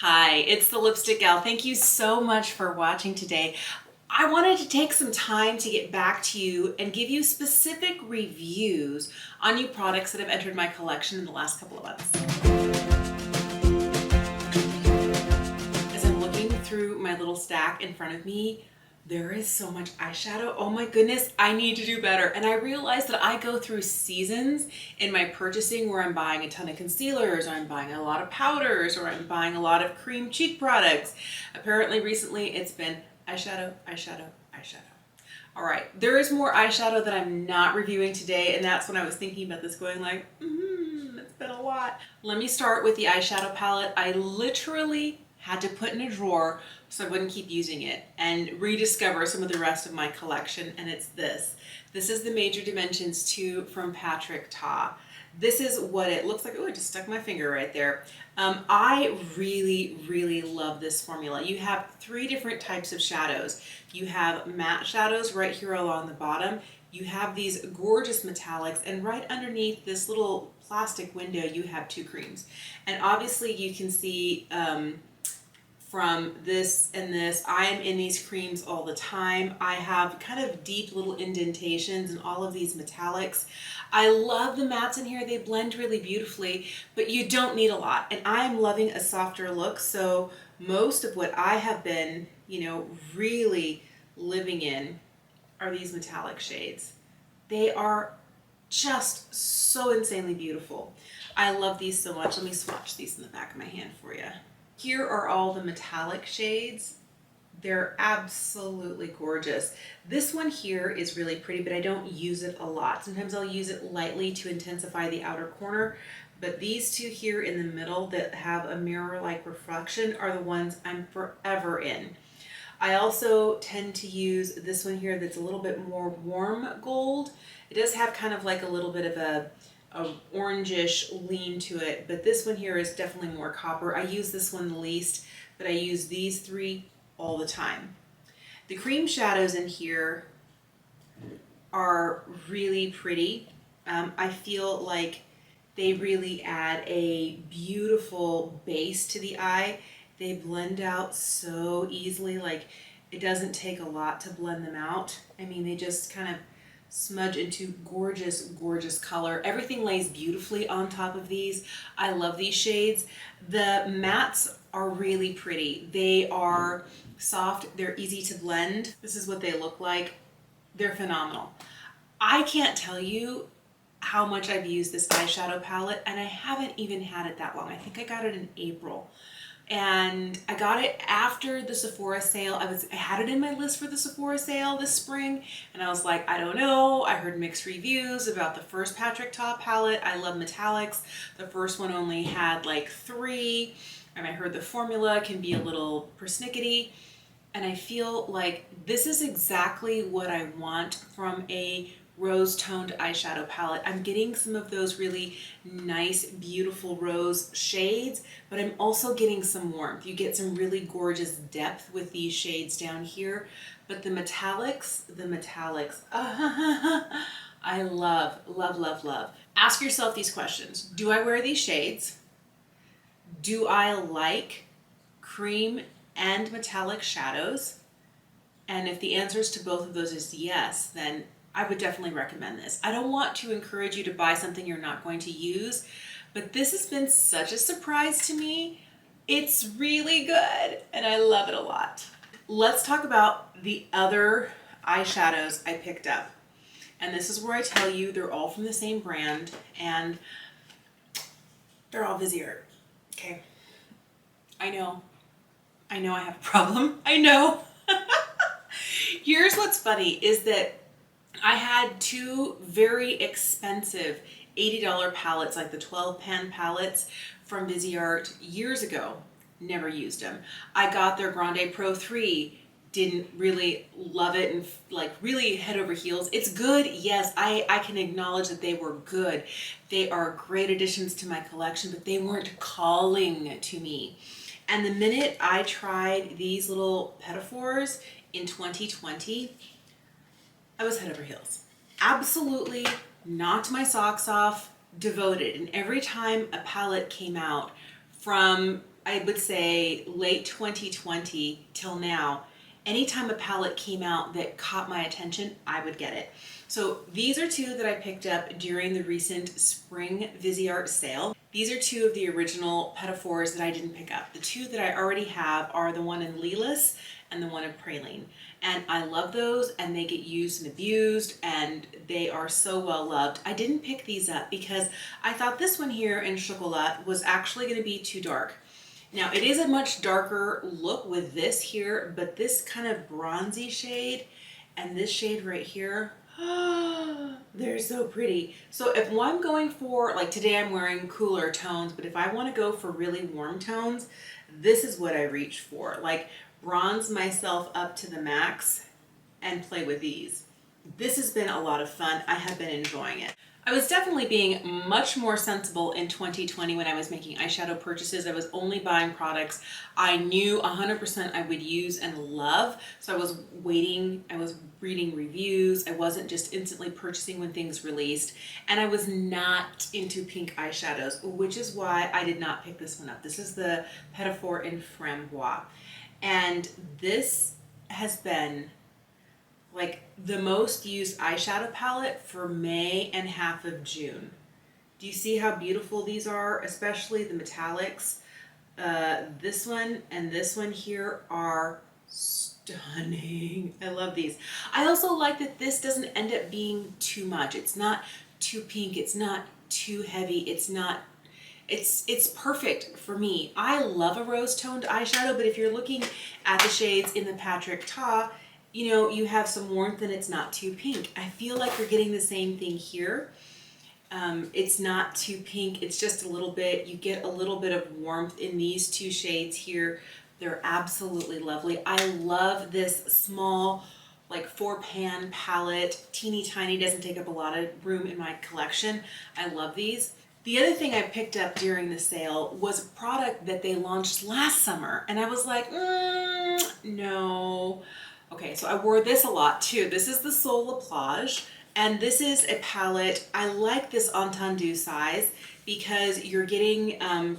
Hi, it's the Lipstick Gal. Thank you so much for watching today. I wanted to take some time to get back to you and give you specific reviews on new products that have entered my collection in the last couple of months. As I'm looking through my little stack in front of me, there is so much eyeshadow. Oh my goodness, I need to do better. And I realized that I go through seasons in my purchasing where I'm buying a ton of concealers, or I'm buying a lot of powders, or I'm buying a lot of cream cheek products. Apparently recently it's been eyeshadow, eyeshadow, eyeshadow. All right, there is more eyeshadow that I'm not reviewing today, and that's when I was thinking about this going like, it's been a lot. Let me start with the eyeshadow palette. I literally had to put in a drawer so I wouldn't keep using it and rediscover some of the rest of my collection, and it's this. This is the Major Dimensions 2 from Patrick Ta. This is what it looks like. Oh, I just stuck my finger right there. I really love this formula. You have 3 different types of shadows. You have matte shadows right here along the bottom. You have these gorgeous metallics, and right underneath this little plastic window you have 2 creams. And obviously you can see from this and this, I am in these creams all the time. I have kind of deep little indentations in all of these metallics. I love the mattes in here. They blend really beautifully, but you don't need a lot. And I'm loving a softer look, so most of what I have been, really living in are these metallic shades. They are just so insanely beautiful. I love these so much. Let me swatch these in the back of my hand for you. Here are all the metallic shades. They're absolutely gorgeous. This one here is really pretty, but I don't use it a lot. Sometimes I'll use it lightly to intensify the outer corner, but these 2 here in the middle that have a mirror-like reflection are the ones I'm forever in. I also tend to use this one here that's a little bit more warm gold. It does have kind of like a little bit of a orangish lean to it, but this one here is definitely more copper. I use this one the least, but I use these 3 all the time. The cream shadows in here are really pretty. I feel like they really add a beautiful base to the eye. They blend out so easily, like it doesn't take a lot to blend them out. I mean, they just kind of smudge into gorgeous color. Everything lays beautifully on top of these. I love these shades. The mattes are really pretty. They are soft, they're easy to blend. This is what they look like. They're phenomenal. I can't tell you how much I've used this eyeshadow palette, and I haven't even had it that long. I think I got it in April. And I got it after the Sephora sale. I had it in my list for the Sephora sale this spring, and I was like, I don't know. I heard mixed reviews about the first Patrick Ta palette. I love metallics. The first one only had like 3, and I heard the formula can be a little persnickety. And I feel like this is exactly what I want from a rose-toned eyeshadow palette. I'm getting some of those really nice, beautiful rose shades, but I'm also getting some warmth. You get some really gorgeous depth with these shades down here, but the metallics, I love. Ask yourself these questions. Do I wear these shades? Do I like cream and metallic shadows? And if the answers to both of those is yes, then I would definitely recommend this. I don't want to encourage you to buy something you're not going to use, but this has been such a surprise to me. It's really good, and I love it a lot. Let's talk about the other eyeshadows I picked up. And this is where I tell you they're all from the same brand, and they're all Viseart. Okay. I know I have a problem. I know. Here's what's funny is that I had 2 very expensive $80 palettes, like the 12 pan palettes from Viseart years ago. Never used them. I got their Grande Pro 3, didn't really love it, and like really head over heels. It's good, yes, I can acknowledge that they were good. They are great additions to my collection, but they weren't calling to me. And the minute I tried these little Petitfours in 2020, I was head over heels. Absolutely knocked my socks off, devoted. And every time a palette came out from I would say late 2020 till now, anytime a palette came out that caught my attention, I would get it. So these are two that I picked up during the recent spring Viseart sale. These are two of the original Petaphors that I didn't pick up. The two that I already have are the one in Lilas and the one in Praline. And I love those, and they get used and abused, and they are so well loved. I didn't pick these up because I thought this one here in Chocolat was actually going to be too dark. Now it is a much darker look with this here, but this kind of bronzy shade and this shade right here, they're so pretty. So if I'm going for, like today I'm wearing cooler tones, but if I want to go for really warm tones, this is what I reach for. Like bronze myself up to the max and play with these. This has been a lot of fun. I have been enjoying it. I was definitely being much more sensible in 2020 when I was making eyeshadow purchases. I was only buying products I knew 100% I would use and love. So I was waiting, I was reading reviews. I wasn't just instantly purchasing when things released. And I was not into pink eyeshadows, which is why I did not pick this one up. This is the Petaphor in Framboise. And this has been like the most used eyeshadow palette for May and half of June. Do you see how beautiful these are? Especially the metallics. This one and this one here are stunning. I love these. I also like that this doesn't end up being too much. It's not too pink. It's not too heavy. It's perfect for me. I love a rose toned eyeshadow, but if you're looking at the shades in the Patrick Ta, you know, you have some warmth and it's not too pink. I feel like you're getting the same thing here. It's not too pink, it's just a little bit, you get a little bit of warmth in these two shades here. They're absolutely lovely. I love this small, like 4-pan palette, teeny tiny, doesn't take up a lot of room in my collection. I love these. The other thing I picked up during the sale was a product that they launched last summer, and I was like, no. Okay, so I wore this a lot too. This is the Sol La Plage, and this is a palette. I like this Entendu size because you're getting,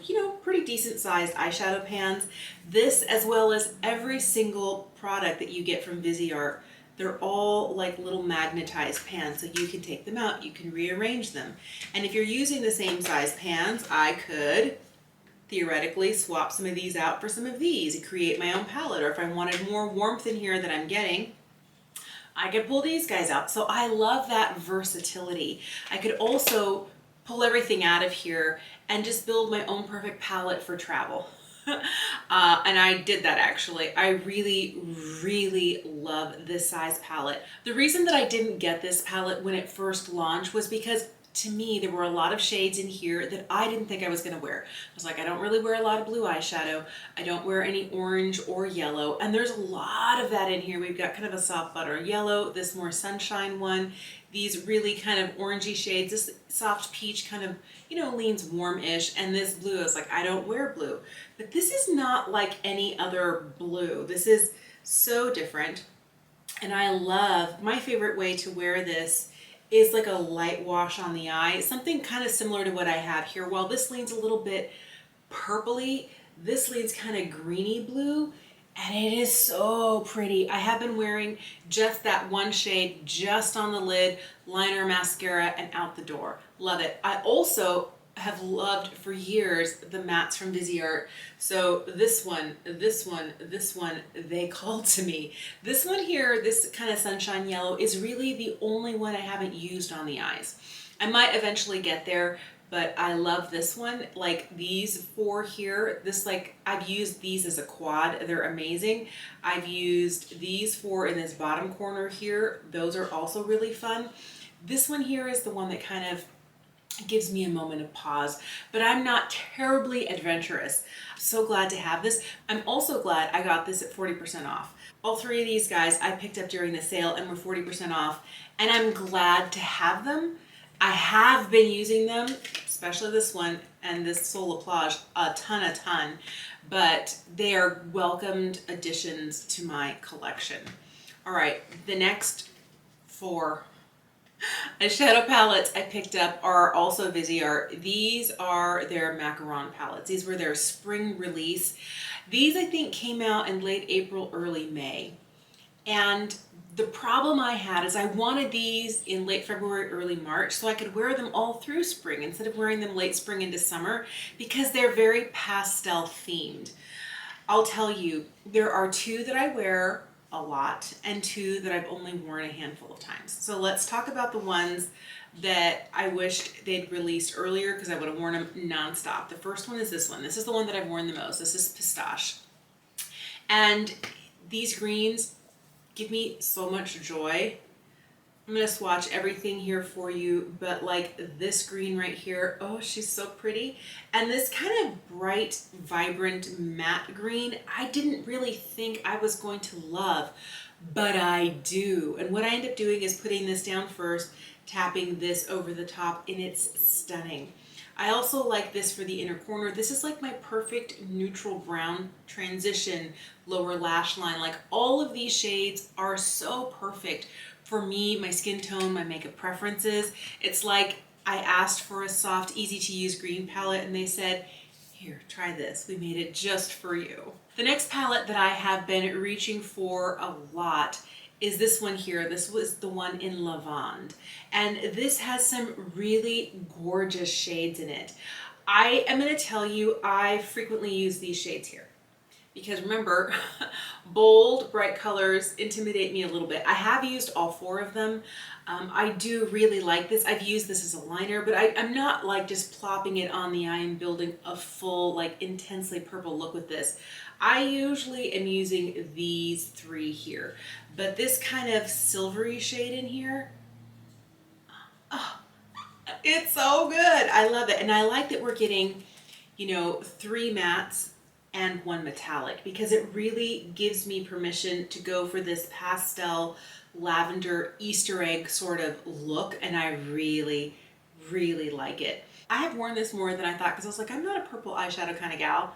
you know, pretty decent sized eyeshadow pans. This, as well as every single product that you get from Viseart, they're all like little magnetized pans, so you can take them out, you can rearrange them. And if you're using the same size pans, I could theoretically swap some of these out for some of these and create my own palette. Or if I wanted more warmth in here that I'm getting, I could pull these guys out. So I love that versatility. I could also pull everything out of here and just build my own perfect palette for travel. And I did that actually. I really, really love this size palette. The reason that I didn't get this palette when it first launched was because to me, there were a lot of shades in here that I didn't think I was gonna wear. I was like, I don't really wear a lot of blue eyeshadow. I don't wear any orange or yellow. And there's a lot of that in here. We've got kind of a soft butter yellow, this more sunshine one, these really kind of orangey shades, this soft peach kind of, you know, leans warm-ish, and this blue, I was like, I don't wear blue. But this is not like any other blue. This is so different. And I love, my favorite way to wear this is like a light wash on the eye, something kind of similar to what I have here. While this leans a little bit purpley, this leans kind of greeny blue, and it is so pretty. I have been wearing just that one shade just on the lid, liner, mascara, and out the door. Love it. I also have loved for years the mattes from Viseart. So this one, they called to me. This one here, this kind of sunshine yellow, is really the only one I haven't used on the eyes. I might eventually get there, but I love this one. Like these four here, this, like, I've used these as a quad. They're amazing. I've used these four in this bottom corner here. Those are also really fun. This one here is the one that kind of gives me a moment of pause, but I'm not terribly adventurous. I'm so glad to have this. I'm also glad I got this at 40% off. All three of these guys I picked up during the sale and were 40% off, and I'm glad to have them. I have been using them, especially this one and this Sol La Plage, a ton, but they are welcomed additions to my collection. All right, the next four Eyeshadow palettes I picked up are also Viseart. These are their Macaron palettes. These were their spring release. These I think came out in late April, early May. And the problem I had is I wanted these in late February, early March so I could wear them all through spring instead of wearing them late spring into summer because they're very pastel themed. I'll tell you, there are two that I wear a lot and two that I've only worn a handful of times. So let's talk about the ones that I wished they'd released earlier because I would have worn them nonstop. The first one is this one. This is the one that I've worn the most. This is Pistache. And these greens give me so much joy. I'm gonna swatch everything here for you, but like this green right here, oh, she's so pretty. And this kind of bright, vibrant matte green, I didn't really think I was going to love, but I do. And what I end up doing is putting this down first, tapping this over the top, and it's stunning. I also like this for the inner corner. This is like my perfect neutral brown transition lower lash line. Like all of these shades are so perfect for me, my skin tone, my makeup preferences. It's like I asked for a soft, easy to use green palette and they said, here, try this. We made it just for you. The next palette that I have been reaching for a lot is this one here. This was the one in Lavande. And this has some really gorgeous shades in it. I am gonna tell you, I frequently use these shades here. Because remember, bold, bright colors intimidate me a little bit. I have used all four of them. I do really like this. I've used this as a liner, but I'm not like just plopping it on the eye and building a full, like intensely purple look with this. I usually am using these three here, but this kind of silvery shade in here, oh, it's so good. I love it. And I like that we're getting, you know, 3 mattes and 1 metallic because it really gives me permission to go for this pastel lavender Easter egg sort of look, and I really, really like it. I have worn this more than I thought because I was like, I'm not a purple eyeshadow kind of gal.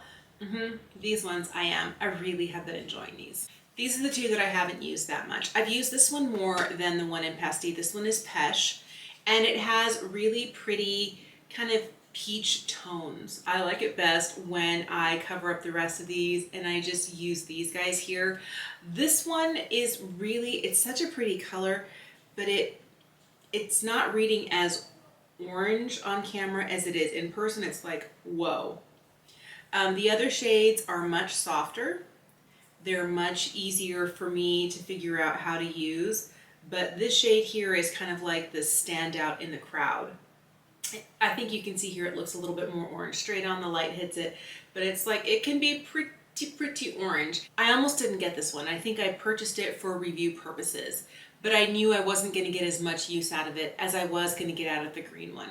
These ones I am. I really have been enjoying these. These are the two that I haven't used that much. I've used this one more than the one in Pasty. This one is Pesh, and it has really pretty kind of peach tones. I like it best when I cover up the rest of these and I just use these guys here. This one is really, it's such a pretty color, but it's not reading as orange on camera as it is in person. It's like, whoa. The other shades are much softer. They're much easier for me to figure out how to use, but this shade here is kind of like the standout in the crowd. I think you can see here it looks a little bit more orange. Straight on, the light hits it, but it's like it can be pretty orange. I almost didn't get this one. I think I purchased it for review purposes, but I knew I wasn't going to get as much use out of it as I was going to get out of the green one.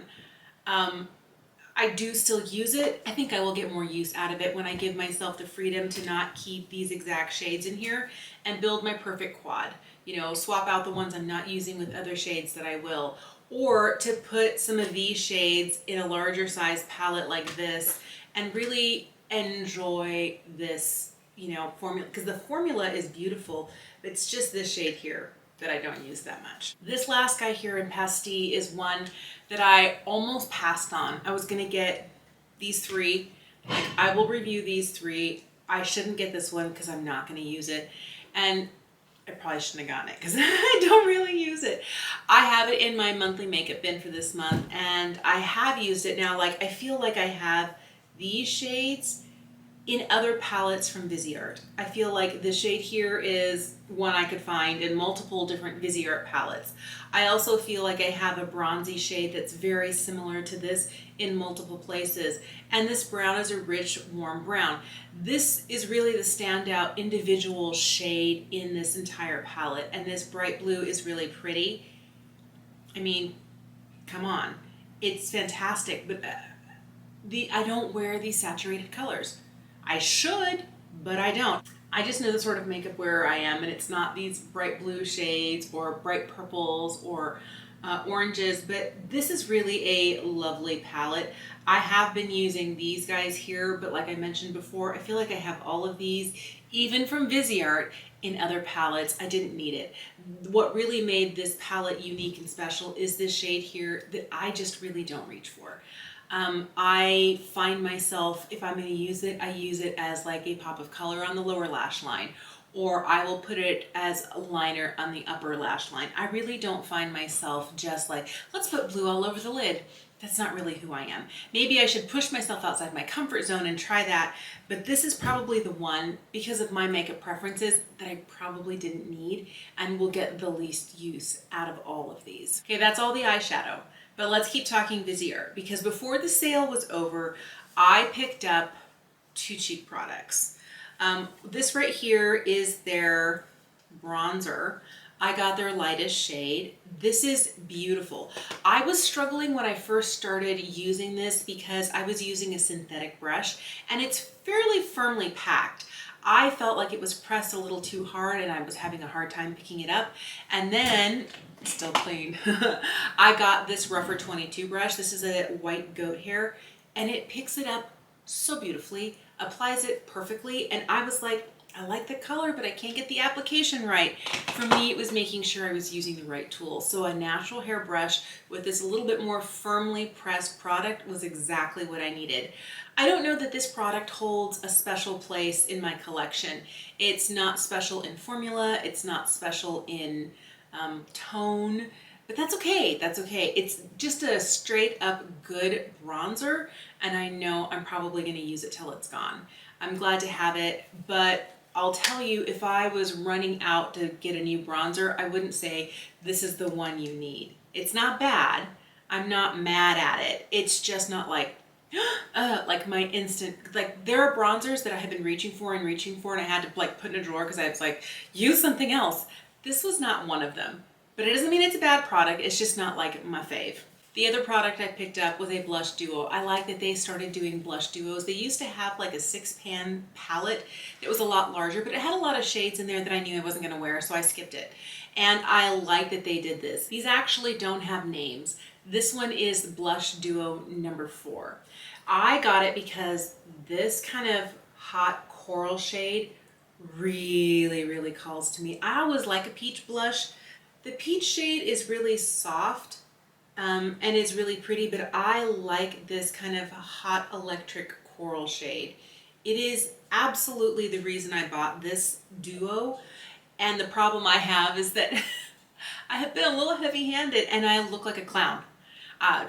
I do still use it. I think I will get more use out of it when I give myself the freedom to not keep these exact shades in here and build my perfect quad. You know, swap out the ones I'm not using with other shades that I will, or to put some of these shades in a larger size palette like this and really enjoy this, you know, formula, because the formula is beautiful. It's just this shade here that I don't use that much. This last guy here in Pasty is one that I almost passed on. I was gonna get these 3. Like, I will review these 3. I shouldn't get this one because I'm not gonna use it. And I probably shouldn't have gotten it because I don't really use it. I have it in my monthly makeup bin for this month and I have used it now. Like, I feel like I have these shades in other palettes from Viseart. I feel like the shade here is one I could find in multiple different Viseart palettes. I also feel like I have a bronzy shade that's very similar to this in multiple places. And this brown is a rich, warm brown. This is really the standout individual shade in this entire palette. And this bright blue is really pretty. I mean, come on. It's fantastic, but I don't wear these saturated colors. I should, but I don't. I just know the sort of makeup wearer I am, and it's not these bright blue shades or bright purples or oranges, but this is really a lovely palette. I have been using these guys here, but like I mentioned before, I feel like I have all of these, even from Viseart, in other palettes. I didn't need it. What really made this palette unique and special is this shade here that I just really don't reach for. I find myself, if I'm going to use it, I use it as like a pop of color on the lower lash line, or I will put it as a liner on the upper lash line. I really don't find myself just like, let's put blue all over the lid. That's not really who I am. Maybe I should push myself outside my comfort zone and try that, but this is probably the one, because of my makeup preferences, that I probably didn't need and will get the least use out of all of these. Okay, that's all the eyeshadow, but let's keep talking Viseart, because before the sale was over, I picked up 2 cheap products. This right here is their bronzer. I got their lightest shade. This is beautiful. I was struggling when I first started using this because I was using a synthetic brush and it's fairly firmly packed. I felt like it was pressed a little too hard and I was having a hard time picking it up. And then, still clean, I got this Rougher 22 brush. This is a white goat hair and it picks it up so beautifully, applies it perfectly, and I was like, I like the color, but I can't get the application right. For me, it was making sure I was using the right tool. So a natural hair brush with this a little bit more firmly pressed product was exactly what I needed. I don't know that this product holds a special place in my collection. It's not special in formula, it's not special in tone, but that's okay, that's okay. It's just a straight up good bronzer, and I know I'm probably gonna use it till it's gone. I'm glad to have it, but I'll tell you, if I was running out to get a new bronzer, I wouldn't say this is the one you need. It's not bad. I'm not mad at it. It's just not like, like my instant, like there are bronzers that I have been reaching for and I had to like put in a drawer because I was like, use something else. This was not one of them, but it doesn't mean it's a bad product. It's just not like my fave. The other product I picked up was a blush duo. I like that they started doing blush duos. They used to have like a 6-pan palette. It was a lot larger, but it had a lot of shades in there that I knew I wasn't gonna wear, so I skipped it. And I like that they did this. These actually don't have names. This one is blush duo number 4. I got it because this kind of hot coral shade really, really calls to me. I always like a peach blush. The peach shade is really soft, and it's really pretty, but I like this kind of hot electric coral shade. It is absolutely the reason I bought this duo, and the problem I have is that I have been a little heavy-handed and I look like a clown.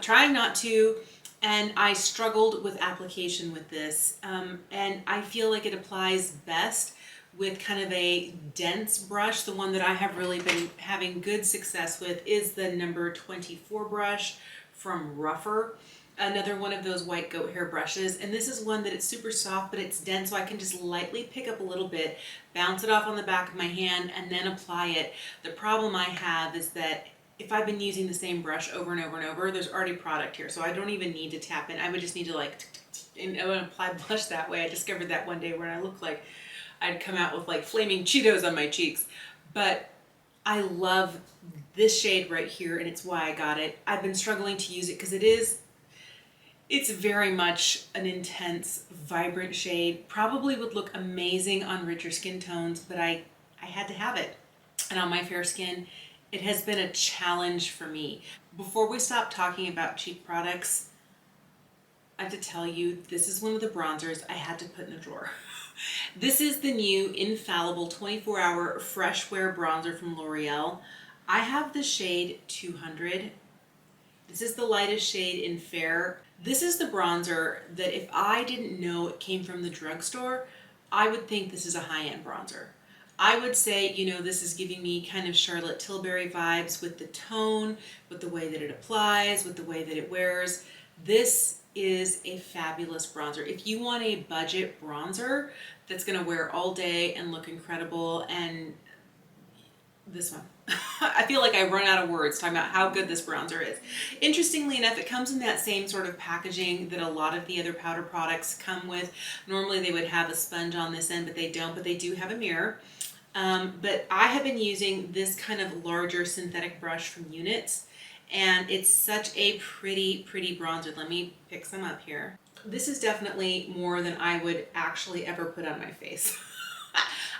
Trying not to, and I struggled with application with this, and I feel like it applies best with kind of a dense brush. The one that I have really been having good success with is the number 24 brush from Rougher, another one of those white goat hair brushes. And this is one that it's super soft, but it's dense, so I can just lightly pick up a little bit, bounce it off on the back of my hand, and then apply it. The problem I have is that if I've been using the same brush over and over and over, there's already product here, so I don't even need to tap in. I would just need to like, and apply blush that way. I discovered that one day when I looked like I'd come out with like flaming Cheetos on my cheeks. But I love this shade right here, and it's why I got it. I've been struggling to use it because it's very much an intense, vibrant shade. Probably would look amazing on richer skin tones, but I had to have it. And on my fair skin, it has been a challenge for me. Before we stop talking about cheap products, I have to tell you, this is one of the bronzers I had to put in a drawer. This is the new Infallible 24-Hour Fresh Wear Bronzer from L'Oreal. I have the shade 200. This is the lightest shade in Fair. This is the bronzer that if I didn't know it came from the drugstore, I would think this is a high-end bronzer. I would say, you know, this is giving me kind of Charlotte Tilbury vibes with the tone, with the way that it applies, with the way that it wears. This is a fabulous bronzer. If you want a budget bronzer that's gonna wear all day and look incredible, and this one. I feel like I run out of words talking about how good this bronzer is. Interestingly enough, it comes in that same sort of packaging that a lot of the other powder products come with. Normally they would have a sponge on this end, but they don't, but they do have a mirror. But I have been using this kind of larger synthetic brush from Units, And it's such a pretty, pretty bronzer. Let me pick some up here. This is definitely more than I would actually ever put on my face.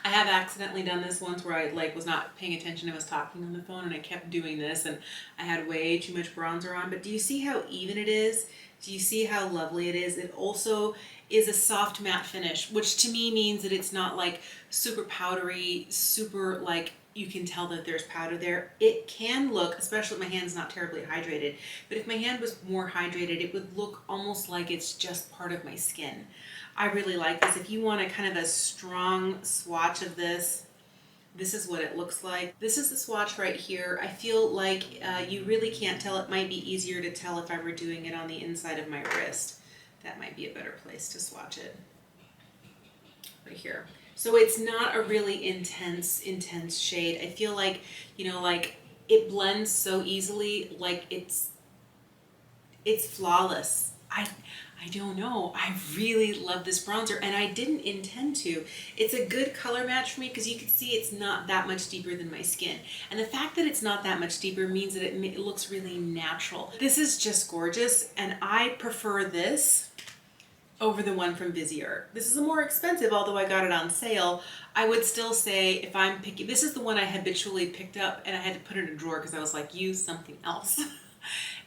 I have accidentally done this once where I like was not paying attention. I was talking on the phone and I kept doing this and I had way too much bronzer on. But do you see how even it is? Do you see how lovely it is? It also is a soft matte finish, which to me means that it's not like super powdery, super like you can tell that there's powder there. It can look, especially if my hand's not terribly hydrated, but if my hand was more hydrated, it would look almost like it's just part of my skin. I really like this. If you want a kind of a strong swatch of this, this is what it looks like. This is the swatch right here. I feel like you really can't tell. It might be easier to tell if I were doing it on the inside of my wrist. That might be a better place to swatch it. Right here. So it's not a really intense shade. I feel like, you know, like it blends so easily, like it's flawless. I don't know. I really love this bronzer and I didn't intend to. It's a good color match for me because you can see it's not that much deeper than my skin. And the fact that it's not that much deeper means that it looks really natural. This is just gorgeous and I prefer this over the one from Viseart. This is a more expensive, although I got it on sale. I would still say if I'm picking, this is the one I habitually picked up and I had to put it in a drawer because I was like, use something else.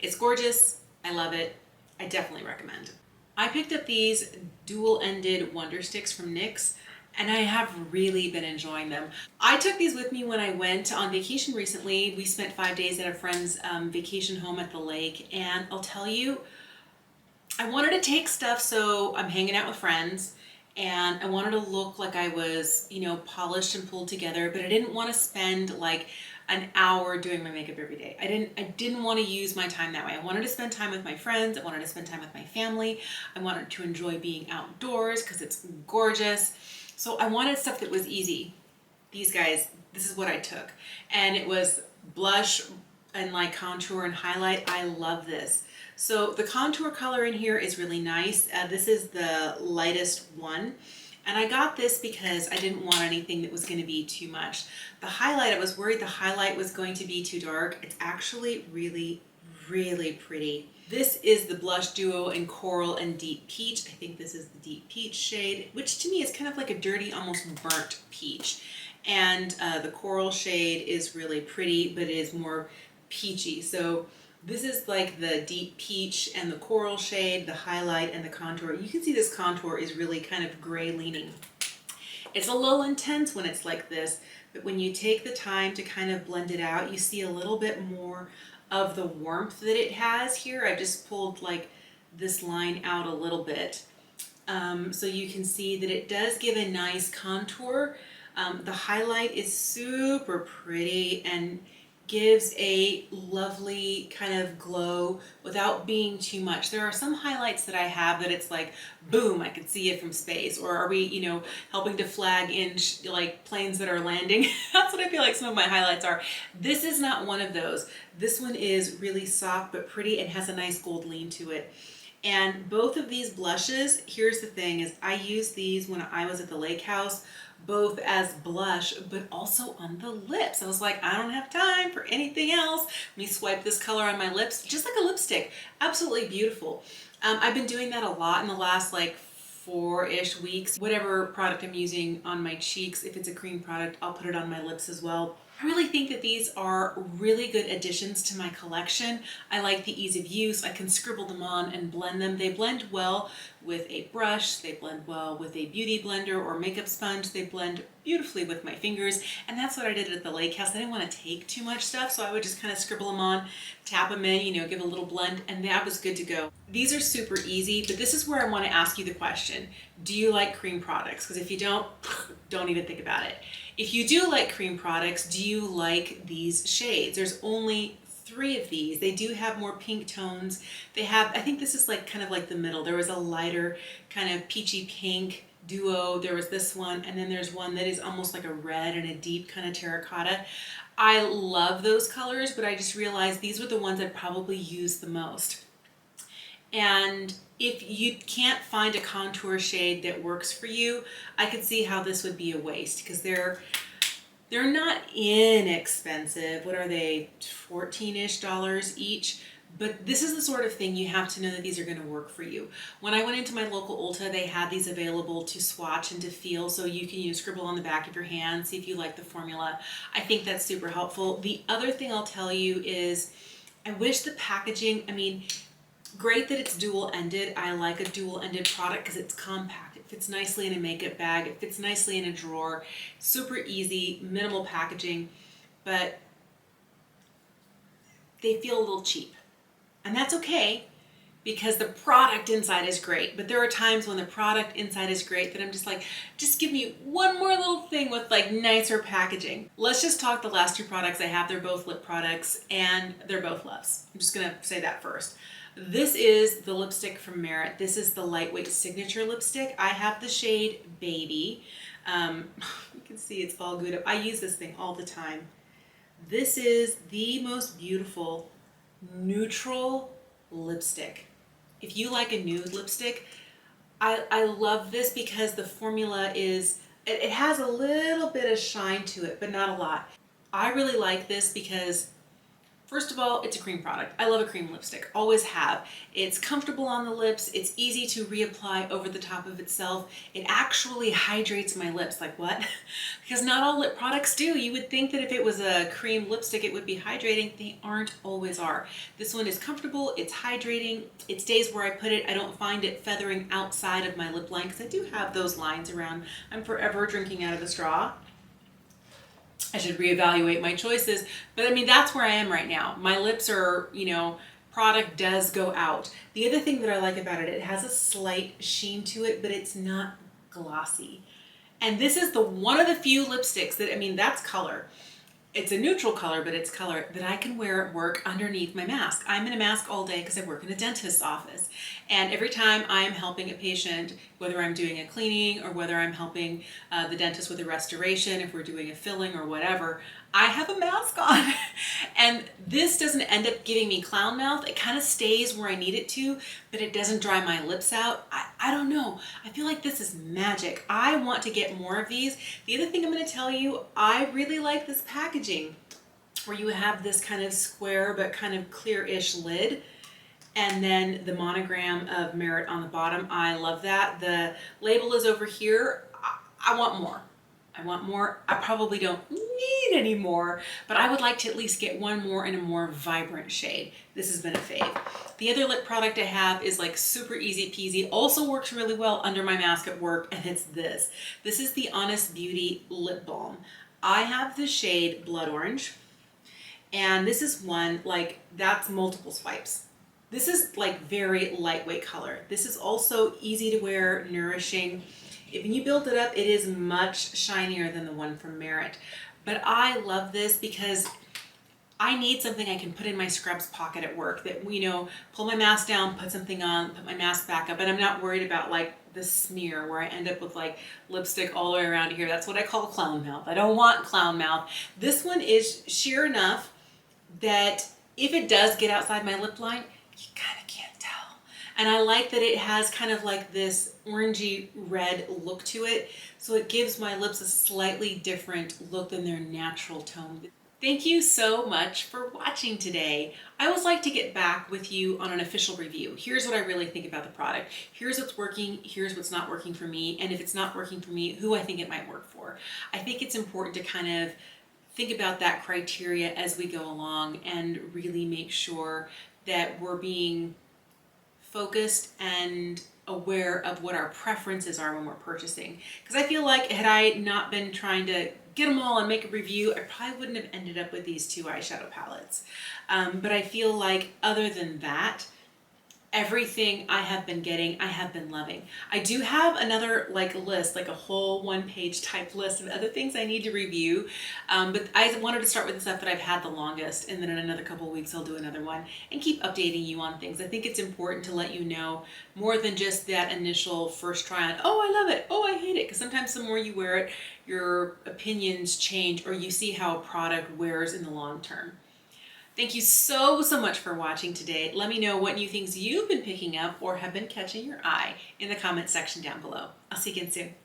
It's gorgeous. I love it. I definitely recommend. I picked up these dual-ended Wonder Sticks from NYX and I have really been enjoying them. I took these with me when I went on vacation recently. We spent 5 days at a friend's vacation home at the lake, and I'll tell you, I wanted to take stuff so I'm hanging out with friends and I wanted to look like I was, you know, polished and pulled together, but I didn't want to spend like an hour doing my makeup every day. I didn't want to use my time that way. I wanted to spend time with my friends. I wanted to spend time with my family. I wanted to enjoy being outdoors because it's gorgeous. So I wanted stuff that was easy. These guys, this is what I took. And it was blush and like contour and highlight. I love this. So the contour color in here is really nice. This is the lightest one. And I got this because I didn't want anything that was going to be too much. The highlight, I was worried the highlight was going to be too dark. It's actually really, really pretty. This is the blush duo in Coral and Deep Peach. I think this is the Deep Peach shade, which to me is kind of like a dirty, almost burnt peach. And the Coral shade is really pretty, but it is more peachy. So this is like the Deep Peach and the Coral shade, the highlight and the contour. You can see this contour is really kind of gray leaning. It's a little intense when it's like this, but when you take the time to kind of blend it out, you see a little bit more of the warmth that it has here. I just pulled like this line out a little bit. So you can see that it does give a nice contour. The highlight is super pretty and gives a lovely kind of glow without being too much. There are some highlights that I have that it's like, boom, I can see it from space. Or are we, you know, helping to flag in like planes that are landing? That's what I feel like some of my highlights are. This is not one of those. This one is really soft but pretty and has a nice gold lean to it. And both of these blushes, here's the thing, is I used these when I was at the lake house, both as blush, but also on the lips. I was like, I don't have time for anything else. Let me swipe this color on my lips, just like a lipstick. Absolutely beautiful. I've been doing that a lot in the last like 4-ish weeks. Whatever product I'm using on my cheeks, if it's a cream product, I'll put it on my lips as well. I really think that these are really good additions to my collection. I like the ease of use. I can scribble them on and blend them. They blend well with a brush. They blend well with a beauty blender or makeup sponge. They blend beautifully with my fingers. And that's what I did at the lake house. I didn't want to take too much stuff, so I would just kind of scribble them on, tap them in, you know, give a little blend, and that was good to go. These are super easy, but this is where I want to ask you the question. Do you like cream products? Because if you don't even think about it. If you do like cream products, do you like these shades? There's only 3 of these. They do have more pink tones. They have, I think this is like kind of like the middle. There was a lighter kind of peachy pink duo. There was this one, and then there's one that is almost like a red and a deep kind of terracotta. I love those colors, but I just realized these were the ones I'd probably use the most. And if you can't find a contour shade that works for you, I could see how this would be a waste because they're They're not inexpensive. What are they? 14-ish dollars each. But this is the sort of thing you have to know that these are going to work for you. When I went into my local Ulta, they had these available to swatch and to feel, so you can scribble on the back of your hand, see if you like the formula. I think that's super helpful. The other thing I'll tell you is I wish the packaging, I mean, great that it's dual-ended. I like a dual-ended product because it's compact. It fits nicely in a makeup bag. It fits nicely in a drawer. Super easy, minimal packaging, but they feel a little cheap. And that's okay because the product inside is great. But there are times when the product inside is great that I'm just like, just give me one more little thing with like nicer packaging. Let's just talk the last two products I have. They're both lip products and they're both loves. I'm just gonna say that first. This is the lipstick from Merit. This is the lightweight signature lipstick. I have the shade Baby. You can see it's all glued up. I use this thing all the time. This is the most beautiful neutral lipstick. If you like a nude lipstick, I love this because the formula is, it has a little bit of shine to it, but not a lot. I really like this because, first of all, it's a cream product. I love a cream lipstick, always have. It's comfortable on the lips. It's easy to reapply over the top of itself. It actually hydrates my lips. Like what? Because not all lip products do. You would think that if it was a cream lipstick, it would be hydrating. They aren't always are. This one is comfortable. It's hydrating. It stays where I put it. I don't find it feathering outside of my lip line because I do have those lines around. I'm forever drinking out of a straw. I should reevaluate my choices, but I mean, that's where I am right now. My lips are, product does go out. The other thing that I like about it, it has a slight sheen to it, but it's not glossy. And this is one of the few lipsticks that, I mean, that's color. It's a neutral color, but it's color that I can wear at work underneath my mask. I'm in a mask all day because I work in a dentist's office. And every time I'm helping a patient, whether I'm doing a cleaning or whether I'm helping the dentist with a restoration, if we're doing a filling or whatever, I have a mask on. And this doesn't end up giving me clown mouth. It kind of stays where I need it to, but it doesn't dry my lips out. I don't know. I feel like this is magic. I want to get more of these. The other thing I'm going to tell you, I really like this packaging where you have this kind of square but kind of clear-ish lid, and then the monogram of Merit on the bottom. I love that. The label is over here. I want more. I want more. I probably don't need any more, but I would like to at least get one more in a more vibrant shade. This has been a fave. The other lip product I have is like super easy peasy, also works really well under my mask at work, and it's this. This is the Honest Beauty Lip Balm. I have the shade Blood Orange, and this is one, like, that's multiple swipes. This is like very lightweight color. This is also easy to wear, nourishing. If you build it up, it is much shinier than the one from Merit. But I love this because I need something I can put in my scrubs pocket at work that, pull my mask down, put something on, put my mask back up, and I'm not worried about like the smear where I end up with like lipstick all the way around here. That's what I call clown mouth. I don't want clown mouth. This one is sheer enough that if it does get outside my lip line, you kind of can't tell. And I like that it has kind of like this orangey red look to it, so it gives my lips a slightly different look than their natural tone. Thank you so much for watching today. I always like to get back with you on an official review. Here's what I really think about the product. Here's what's working, here's what's not working for me, and if it's not working for me, who I think it might work for. I think it's important to kind of think about that criteria as we go along and really make sure that we're being focused and aware of what our preferences are when we're purchasing. Because I feel like had I not been trying to get them all and make a review, I probably wouldn't have ended up with these two eyeshadow palettes. But I feel like other than that, everything I have been getting, I have been loving. I do have another list, like a whole one-page type list of other things I need to review. But I wanted to start with the stuff that I've had the longest, and then in another couple of weeks I'll do another one and keep updating you on things. I think it's important to let you know more than just that initial first try on, oh, I love it, oh, I hate it, because sometimes the more you wear it, your opinions change or you see how a product wears in the long term. Thank you so much for watching today. Let me know what new things you've been picking up or have been catching your eye in the comment section down below. I'll see you again soon.